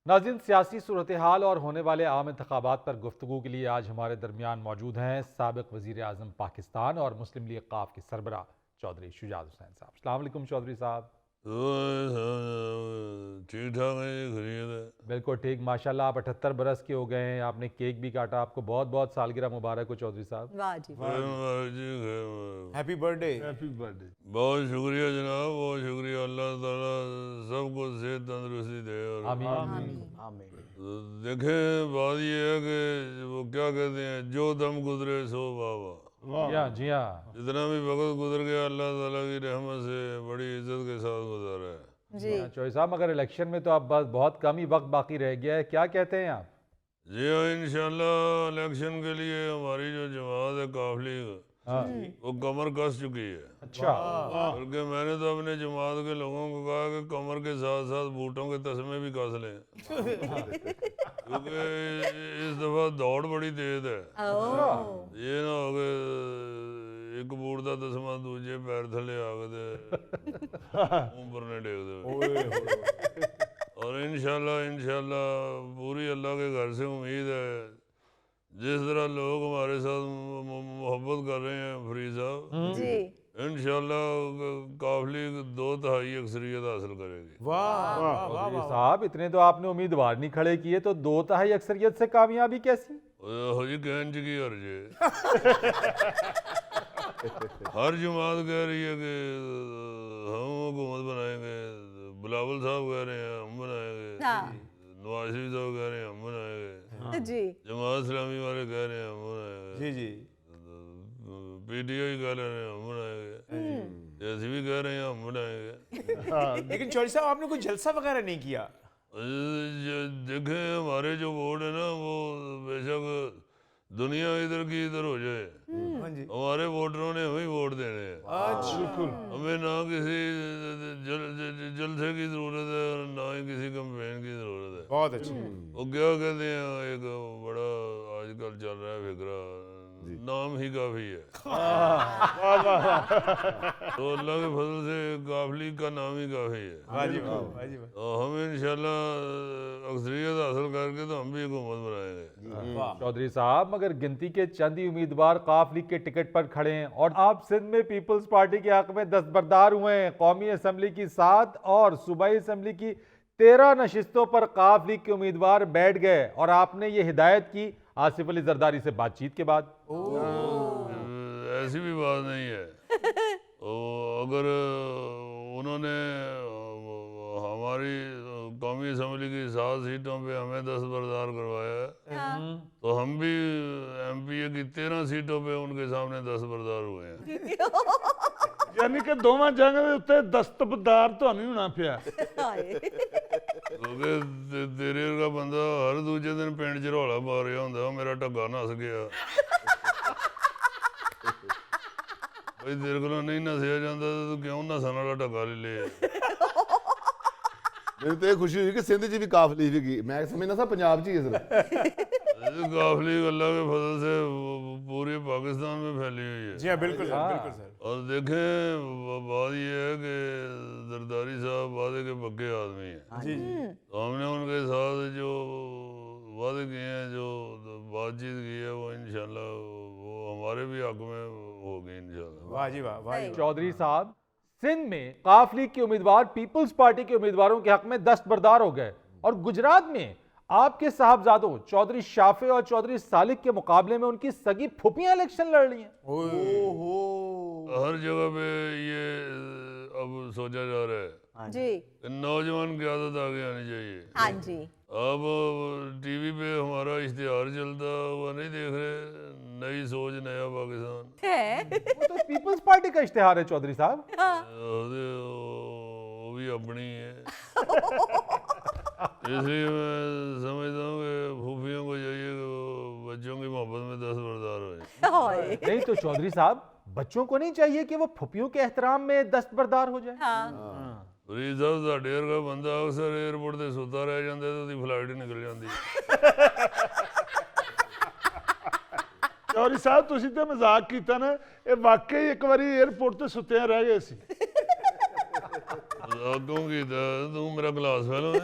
ناظرین، سیاسی صورتحال اور ہونے والے عام انتخابات پر گفتگو کے لیے آج ہمارے درمیان موجود ہیں سابق وزیر اعظم پاکستان اور مسلم لیگ ق کے سربراہ چودھری شجاعت حسین صاحب۔ السلام علیکم چودھری صاحب۔ ٹھیک ٹھاک ہے، خیریت ہے؟ بالکل ٹھیک، ماشاءاللہ آپ 78 برس کے ہو گئے ہیں، آپ نے کیک بھی کاٹا، آپ کو بہت بہت سالگرہ مبارک ہو چودھری صاحب۔ واہ جی ہیپی برتھ ڈے۔ بہت شکریہ جناب، بہت شکریہ۔ اللہ تعالیٰ سب کو صحت تندرستی دے۔ اور آمین۔ دیکھیں، بات یہ ہے کہ وہ کیا کہتے ہیں، جو دم گزرے سو بابا۔ جی ہاں، جتنا بھی وقت گزر گیا اللہ تعالیٰ کی رحمت سے بڑی عزت کے ساتھ گزارا ہے۔ جی چودھری صاحب، مگر الیکشن میں تو اب بس بہت کم ہی وقت باقی رہ گیا ہے، کیا کہتے ہیں آپ؟ جی ہاں، انشاءاللہ الیکشن کے لیے ہماری جو جماعت ہے قافلی وہ کمر کس چکی ہے۔ اچھا، بلکہ میں نے تو اپنے جماعت کے لوگوں کو کہا کہ کمر کے ساتھ ساتھ بوٹوں کے تسمے بھی کس لیں، کیونکہ اس دفعہ دوڑ بڑی تیز ہے۔ یہ نہ ہو کہ ایک بوٹ کا تسمہ دوجے پیر تھلے آ گئے اوپر نے ڈیگ دے۔ اور انشاءاللہ پوری اللہ کے گھر سے امید ہے، جس طرح لوگ ہمارے ساتھ محبت کر رہے ہیں فرید صاحب، جی انشاءاللہ قافلی 2/3 اکثریت حاصل کرے گی۔ چودھری صاحب اتنے تو آپ نے امیدوار نہیں کھڑے کیے، تو 2/3 اکثریت سے کامیابی کیسی؟ ہو جی کہن چ کی حرج ہے؟ ہر جماعت کہہ رہی ہے کہ ہم حکومت بنائیں گے، بلاول صاحب کہہ رہے ہیں ہم بنائیں گے، نواز شریف صاحب کہہ رہے ہیں ہم بنائیں گے، جی جماعت اسلامی والے کہہ رہے ہیں ہم بنائیں گے، جی پی ٹی آئی کہہ رہے ہیں ہم بنائیں گے، جیسے بھی کہہ رہے ہیں ہم بنائیں گے۔ لیکن چودھری صاحب آپ نے کوئی جلسہ وغیرہ نہیں کیا؟ دیکھیں، ہمارے جو ووٹ ہے نا وہ بے شک دنیا ادھر کی ادھر ہو جائے، ہمارے ووٹروں نے ہمیں ووٹ دینے ہیں۔ ہمیں نہ کسی جلسے کی ضرورت ہے اور نہ ہی کسی کمپین کی ضرورت ہے۔ بہت اچھا۔ وہ کیا کہتے ہیں، ایک بڑا آج کل چل رہا ہے فکرہ، نام ہی کافی ہے۔ تو اللہ کے فضل سے قافلی کا نام ہی کافی ہے۔ ہم انشاءاللہ اکثریت حاصل کر کے تو ہم بھی حکومت بنائیں گے۔ چودھری صاحب، مگر گنتی کے چند ہی امیدوار قاف لیگ کے ٹکٹ پر کھڑے ہیں اور آپ سندھ میں پیپلز پارٹی کے حق میں دستبردار ہوئے ہیں۔ قومی اسمبلی کی 7 اور صوبائی اسمبلی کی 13 نشستوں پر قاف لیگ کے امیدوار بیٹھ گئے، اور آپ نے یہ ہدایت کی آصف علی زرداری سے بات چیت کے بعد۔ ایسی بھی بات نہیں ہے، اگر انہوں نے ہماری قومی اسمبلی کی 7 سیٹوں پہ ہمیں دستبردار کروایا ہے تو ہم بھی ایم پی اے کی 13 سیٹوں پہ ان کے سامنے دستبردار ہوئے ہیں۔ یعنی کہ دوواں جنگ دے اوتے دستبردار تو نہیں ہونا پیا، کیونکہ تیرے ورگا بندہ ہر دوجے دن پنڈ چ رولا پا رہا ہوندا، وہ میرا ٹگا نس گیا، بھائی تیرے کولوں نہیں نسیا جاندا تو کیوں نسن والا ٹگا لے لے؟ میری تو یہ خوشی ہوئی کہ سندھ جی بھی قافلی بھی گئی، میں سمجھنا تھا پنجاب جی ہے صرف۔ قافلی اللہ کے فضل سے پورے پاکستان میں پھیلی ہوئی ہے۔ جی ہاں بالکل سر، بالکل سر۔ اور دیکھیں، بات یہ ہے کہ زرداری صاحب وعدے کے پکے آدمی ہیں، جی تو ہم نے ان کے ساتھ جو وعدے کیے ہیں، جو بات چیت کی ہے، وہ انشاءاللہ وہ ہمارے بھی حق میں ہوگی انشاءاللہ۔ واہ جی واہ، واہ جی واہ۔ چودھری صاحب، سندھ میں قاف لیگ کے امیدوار پیپلز پارٹی کے امیدواروں کے حق میں دستبردار ہو گئے، اور گجرات میں آپ کے صاحبزادوں چودھری شافع اور چودھری سالک کے مقابلے میں ان کی سگی پھوپیاں الیکشن لڑ رہی ہیں۔ ہر جگہ پہ یہ اب سوچا جا رہا ہے جی کہ نوجوان قیادت آگے آنی چاہیے۔ ہاں جی اب ٹی وی پہ ہمارا اشتہار چلتا وہ نہیں دیکھ رہے، نئی سوچ نیا پاکستان، وہ تو پیپلز پارٹی کا اشتہار ہے چودھری صاحب۔ وہ بھی اپنی ہے، اس لیے میں سمجھتا ہوں کہ پھوپھیوں کو چاہیے کہ وہ بچوں کی محبت میں دستبردار ہوئے۔ نہیں تو چودھری صاحب، بچوں کو نہیں چاہیے کہ وہ پھوپھیوں کے احترام میں دستبردار ہو جائے؟ فرید صاحب ساڈے ورگا بندہ اکثر ایئرپورٹ تے ستا رہ جاندا تے اودی فلائٹ نکل جاندی۔ چودھری صاحب تسی تے مذاق کیتا نا، اے واقعی ایک واری ایئرپورٹ تے ستیاں رہ گئے سی۔ مذاق کیوں کیتا؟ تو میرا گلاس فیل ہویا؟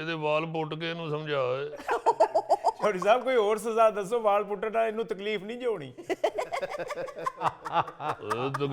ਇਹਦੇ ਵਾਲ ਪੁੱਟ ਕੇ ਇਹਨੂੰ ਸਮਝਾ ਚੌਧਰੀ ਸਾਹਿਬ ਕੋਈ ਹੋਰ ਸਜ਼ਾ ਦੱਸੋ ਵਾਲ ਪੁੱਟਣ ਨਾਲ ਇਹਨੂੰ ਤਕਲੀਫ ਨਹੀਂ ਜੋ ਹੋਣੀ